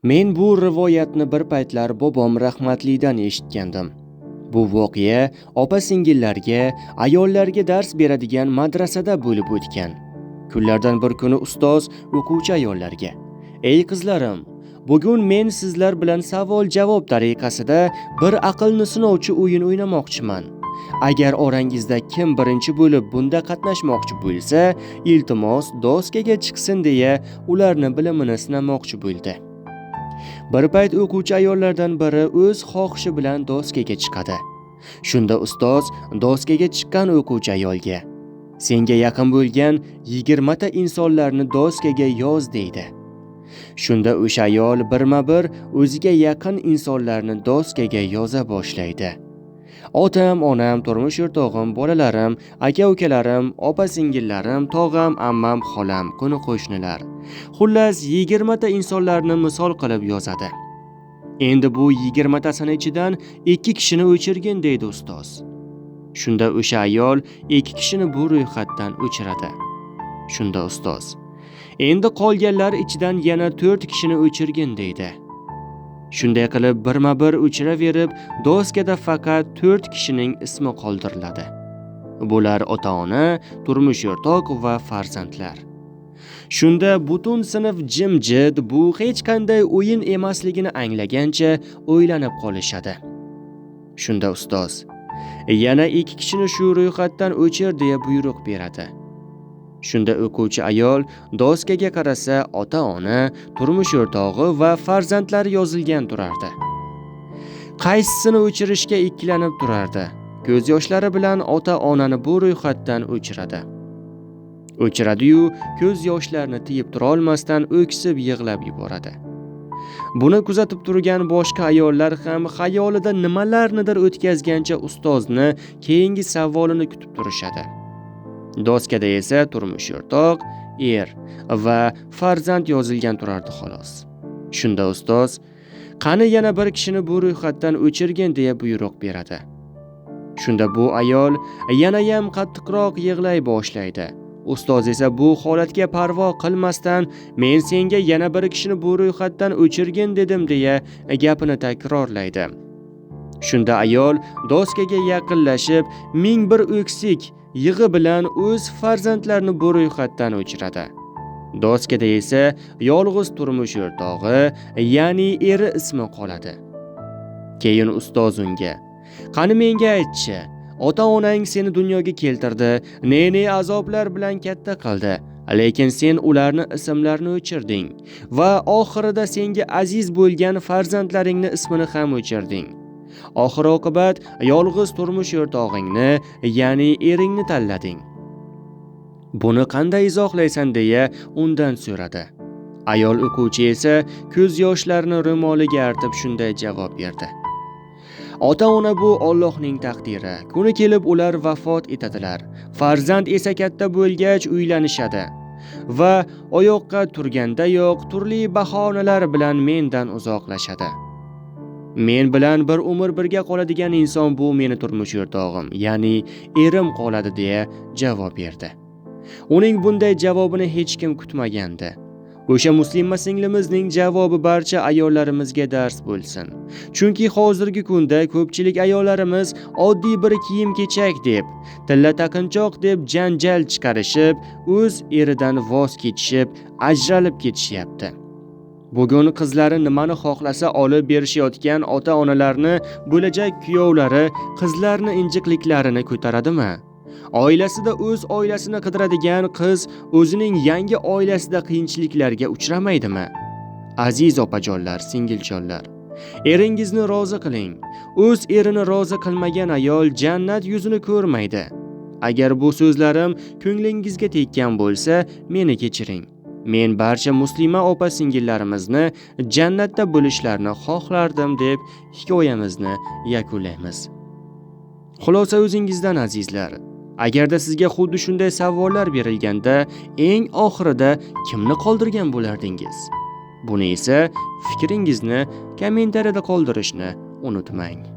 Men bu rivoyatni bir paytlar bobom rahmatlidan eshitgandim. Bu voqea opa-singillarga, ayollarga dars beradigan madrasada bo'lib o'tgan. Kunlardan bir kuni ustoz o'quvchi ayollarga: "Ey qizlarim, bugun men sizlar bilan savol-javob tariqasida bir aqlni sinovchi o'yin o'ynamoqchiman. Agar orangizda kim birinchi bo'lib bunda qatnashmoqchi bo'lsa, iltimos doskaga chiqsin" deya ularni bilimini sinamoqchi bo'ldi. Bir payt o'quvchi ayollardan biri o'z xohishi bilan doskaga chiqadi. Shunda ustoz doskaga chiqqan o'quvchi ayolga: "Senga yaqin bo'lgan 20 ta insonlarni doskaga yoz" deydi. Shunda o'sha ayol birma-bir o'ziga yaqin insonlarni doskaga yoza boshlaydi. Otam, onam, turmush o'rtog'im, bolalarim, aka-ukalarim, opa-singillarim, tog'am, ammam, xolam, qo'ni-qo'shnilar. Xullas 20 ta insonlarni misol qilib yozadi. Endi bu 20 tasini ichidan 2 kishini o'chirgin deydi ustoz. Shunda o'sha ayol 2 kishini bu ro'yxatdan o'chiradi. Shunda ustoz: "Endi qolganlar ichidan yana 4 kishini o'chirgin" deydi. Shunday qilib birma-bir o'chiraverib, doskada faqat 4 kishining ismi qoldiriladi. Bular ota-ona, turmush o'rtoq va farzandlar. Shunda butun sinf jimjit, bu hech qanday o'yin emasligini anglagancha o'ylanib qolishadi. Shunda ustoz: "Yana 2 kishini shu ro'yxatdan o'chir" deya buyruq beradi. Shunda o'quvchi ayol doskaga qarasa, ota-ona, turmush o'rtog'i va farzandlari yozilgan turardi. Qaysisini o'chirishga ikkilanib turardi. Ko'z yoshlari bilan ota-onani bu ro'yxatdan o'chiradi. O'chiradi-yu, ko'z yoshlarini tiyib tura olmasdan o'ksib yig'lab yuboradi. Buni kuzatib turgan boshqa ayollar ham xayolida nimalarnidir o'tkazgancha ustozni keyingi savolini kutib turishadi. Doskada esa turmush o'rtoq, er va farzand yozilgan turardi xolos. Shunda ustoz: "Qani yana bir kishini bu ro'yxatdan o'chirgin" deya buyruq beradi. Shunda bu ayol yana ham qattiqroq yig'lay boshlaydi. Ustoz esa bu holatga parvo qilmasdan: "Men senga yana bir kishini bu ro'yxatdan o'chirgin dedim" deya gapini takrorlaydi. Shunda ayol doskaga yaqinlashib, ming bir o'ksik yig'i bilan o'z farzandlarini bu ro'yxatdan o'chiradi. Doskada esa yolg'iz turmush o'rtog'i, ya'ni eri ismi qoladi. Keyin ustoz unga: "Qani menga aytchi, ota-onang seni dunyoga keltirdi, ne azoblar bilan katta qildi, lekin sen ularni ismlarini o'chirding va oxirida senga aziz bo'lgan farzandlaringni ismini ham o'chirding. Oxir oqibat yolg'iz turmush o'rtog'ingni, ya'ni eringni tanlading. Buni qanday izohlaysan" deya undan so'radi. Ayol o'quvchi esa ko'z yoshlarini ro'moliga artib shunday javob berdi: "Ota-ona bu Allohning taqdiri. Kuni kelib ular vafot etadilar. Farzand esa katta bo'lgach uylanishadi va oyoqqa turgandayoq turli bahonalar bilan mendan uzoqlashadi. Men bilan bir umr birga qoladigan inson bu meni turmush o'rtog'im, ya'ni erim qoladi" deya javob berdi. Uning bunday javobini hech kim kutmagandi. O'sha muslima singlimizning javobi barcha ayollarimizga dars bo'lsin. Chunki hozirgi kunda ko'pchilik ayollarimiz oddiy bir kiyim-kechak deb, tilla taqinchoq deb janjal chiqarishib, o'z eridan voz kechishib, ajralib ketishyapti. Bugun qizlari nimani xohlasa olib berishayotgan ota-onalarni bo'lajak kuyovlari qizlarni injiqliklarini ko'taradimi? Oilasida o'z oilasini qidiradigan qiz o'zining yangi oilasida qiyinchiliklarga uchramaydimi? Aziz opajonlar, singiljonlar, eringizni rozi qiling. O'z erini rozi qilmagan ayol jannat yuzini ko'rmaydi. Agar bu so'zlarim ko'nglingizga tekkan bo'lsa, meni kechiring. Men barcha muslima opa-singillarimizni jannatda bo'lishlarini xohlardim deb hikoyamizni yakunlaymiz. Xulosa o'zingizdan azizlar. Agarda sizga xuddi shunday savollar berilganda, eng oxirida kimni qoldirgan bo'lardingiz? Buni esa fikringizni kommentariyada qoldirishni unutmang.